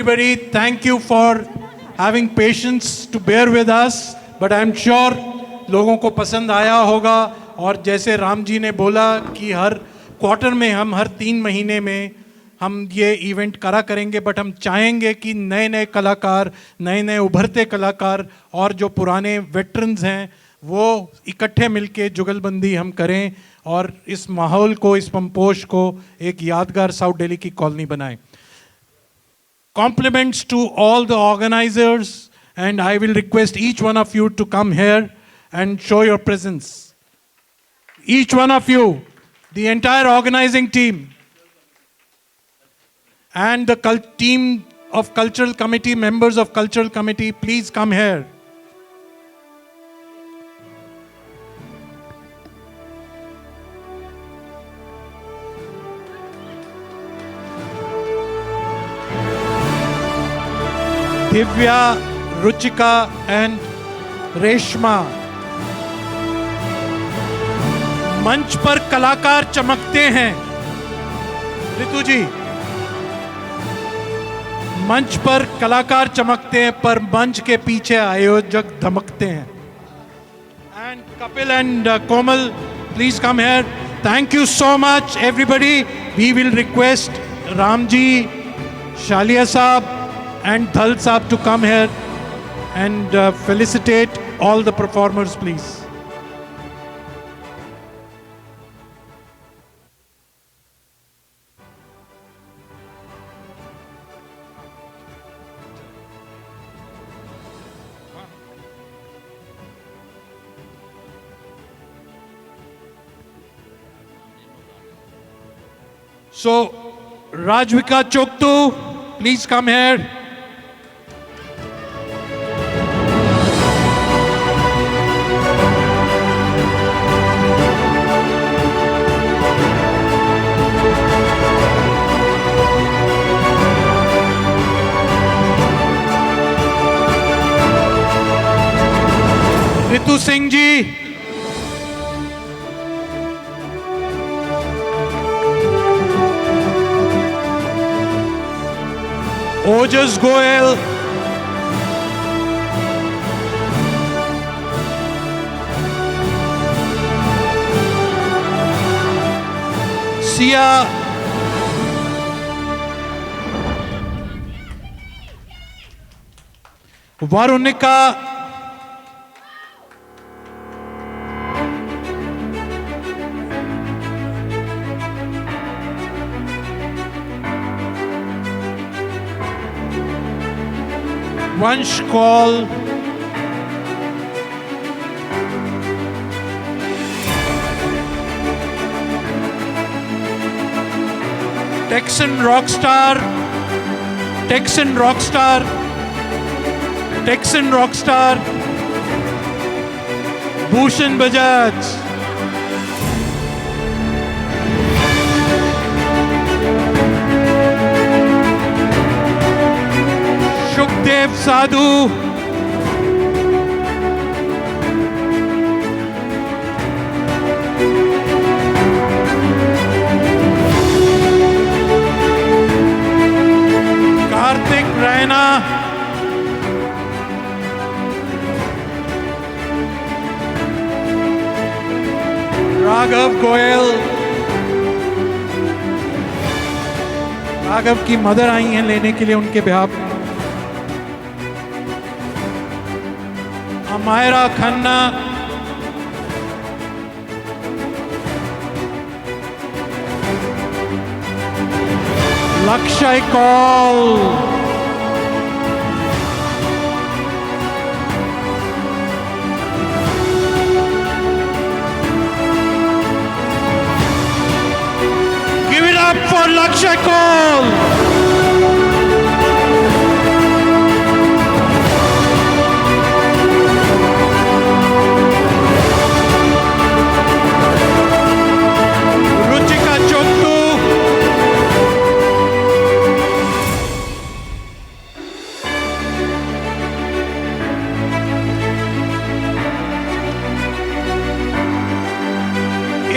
Everybody, thank you for having patience to bear with us, but I'm sure लोगों को पसंद आया होगा। और जैसे राम जी ने बोला कि हर क्वार्टर में हम हर 3 महीने में हम ये इवेंट करा करेंगे, बट हम चाहेंगे कि नए नए कलाकार, नए नए उभरते कलाकार और जो पुराने वेटरन्स हैं वो इकट्ठे मिलके जुगलबंदी हम करें और इस माहौल को, इस पंपोश को एक यादगार साउथ दिल्ली की कॉलोनी बनाएं। Compliments to all the organizers, and I will request each one of you to come here and show your presence. Each one of you, the entire organizing team, and the team of cultural committee, members of cultural committee, please come here. Divya, Ruchika and Reshma. मंच पर कलाकार चमकते हैं। रितु जी, मंच पर कलाकार चमकते हैं पर मंच के पीछे आयोजक धमकते हैं। And Kapil and Komal, please come here. Thank you so much, everybody. We will request Ramji, Shalia Saab and Dhal Saab to come here and felicitate all the performers, please. So, Rajvika Choktu, please come here. Ritu Singh ji, Ojas Goel, Sia, Varunika, Vansh Kaul, Texan Rockstar, Texan Rockstar, Texan Rockstar, Bhushan Bajaj, Shukdev Sadhu, Karthik Raina, Raghav Goel, Raghav की mother आई हैं लेने के लिए उनके behalf में। Amaira Khanna, Lakshay Kaul, give it up for Lakshay Kaul.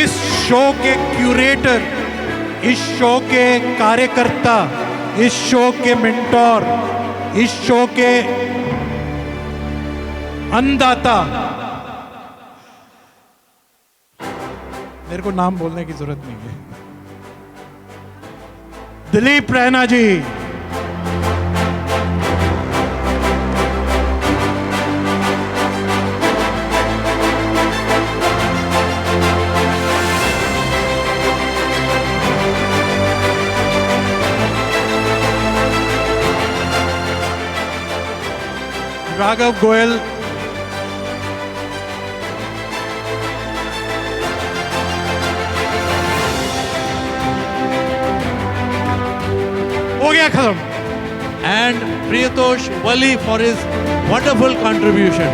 इस show के curator, इस शो के कार्यकर्ता इस शो के मेंटोर, इस शो के अन्नदाता, मेरे को नाम बोलने की जरूरत नहीं है, दिलीप रैना जी। राघव गोयल, हो गया खत्म। And Priyatosh Wali for his wonderful contribution.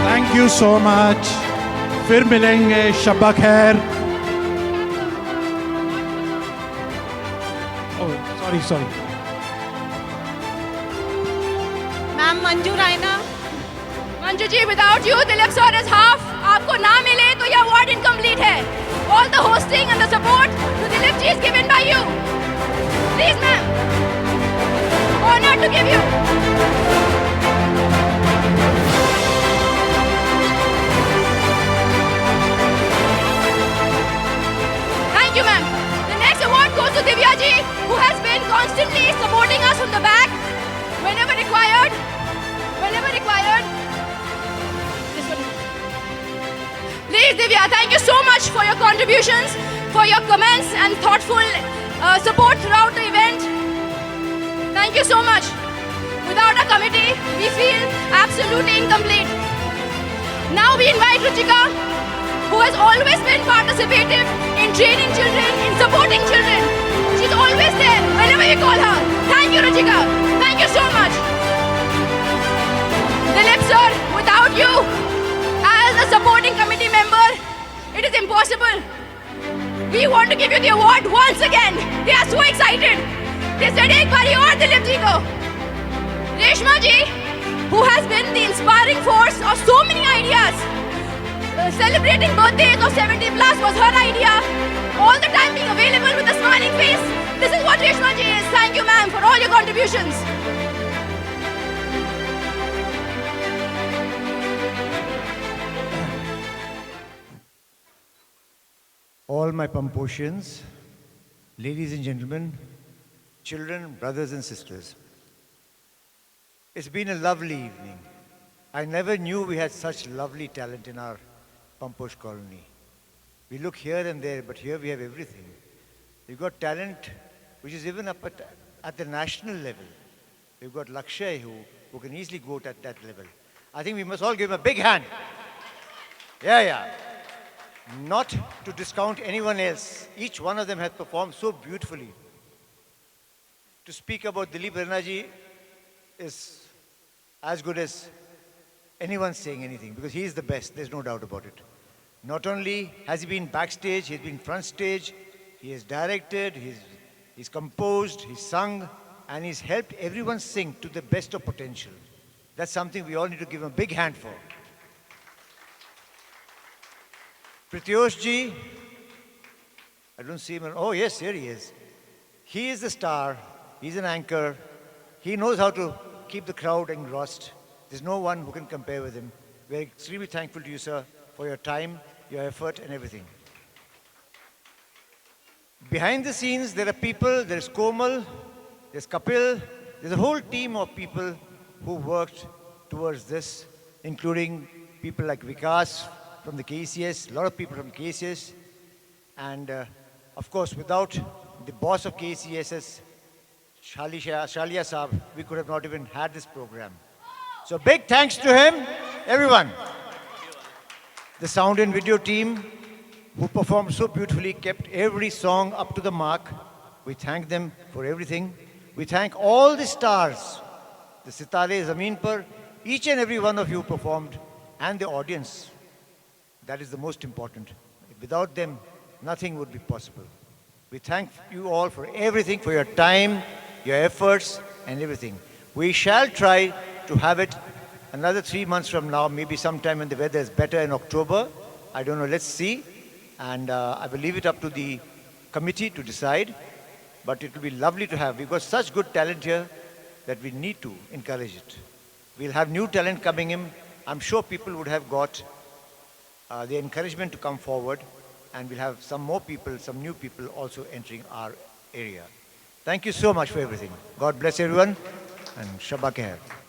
Thank you so much. फिर मिलेंगे, शब्बा खैर। Sorry. Ma'am Manju Raina. Manju ji, without you, Dilip sir is half. आपको ना मिले तो ये award incomplete है. All the hosting and the support to Dilip ji is given by you. Please, ma'am. Honored to give you. Thank you, ma'am. The next award goes to Divya ji, who has been constantly supporting us from the back, whenever required. This one. Please, Divya, thank you so much for your contributions, for your comments and thoughtful support throughout the event. Thank you so much. Without a committee, we feel absolutely incomplete. Now we invite Ruchika, who has always been participative in training children, in supporting children. She's always there whenever we call her. Thank you, Ruchika. Thank you so much. Dilip sir, without you, as a supporting committee member, it is impossible. We want to give you the award once again. They are so excited. They said, "Ek bari aur Dilip ji ko." Reshma ji, who has been the inspiring force of so many ideas. Celebrating birthdays of 70 plus was her idea. All the time being available with a smiling face. This is what Reshma ji is. Thank you, ma'am, for all your contributions. All my Pamposians, ladies and gentlemen, children, brothers and sisters. It's been a lovely evening. I never knew we had such lovely talent in our Pamposh colony. We look here and there, but here we have everything. We've got talent which is even up at the national level. We've got Lakshay who can easily go at that level. I think we must all give him a big hand. Yeah. Not to discount anyone else. Each one of them has performed so beautifully. To speak about Dilip Rana ji is as good as anyone saying anything, because he is the best, there's no doubt about it. Not only has he been backstage, he's been front stage, he has directed, he's composed, he's sung, and he's helped everyone sing to the best of potential. That's something we all need to give him a big hand for. Prithyosh ji, I don't see him. Oh yes, here he is. He is the star, he's an anchor, he knows how to keep the crowd engrossed. There's no one who can compare with him. We're extremely thankful to you, sir, for your time, your effort, and everything. Behind the scenes, there are people, there's Komal, there's Kapil, there's a whole team of people who worked towards this, including people like Vikas from the KCS, a lot of people from KCS, and of course, without the boss of KCSS, Shalia Saab, we could have not even had this program. So big thanks to him, everyone. The sound and video team who performed so beautifully, kept every song up to the mark. We thank them for everything. We thank all the stars, the Sitare Zameen Par, each and every one of you performed, and the audience. That is the most important. Without them, nothing would be possible. We thank you all for everything, for your time, your efforts, and everything. We shall try to have it another 3 months from now, maybe sometime when the weather is better in October, I don't know, let's see. And I will leave it up to the committee to decide. But it will be lovely to have. We've got such good talent here that we need to encourage it. We'll have new talent coming in. I'm sure people would have got the encouragement to come forward, and we'll have some more people, some new people also entering our area. Thank you so much for everything. God bless everyone, and Shabba Khair.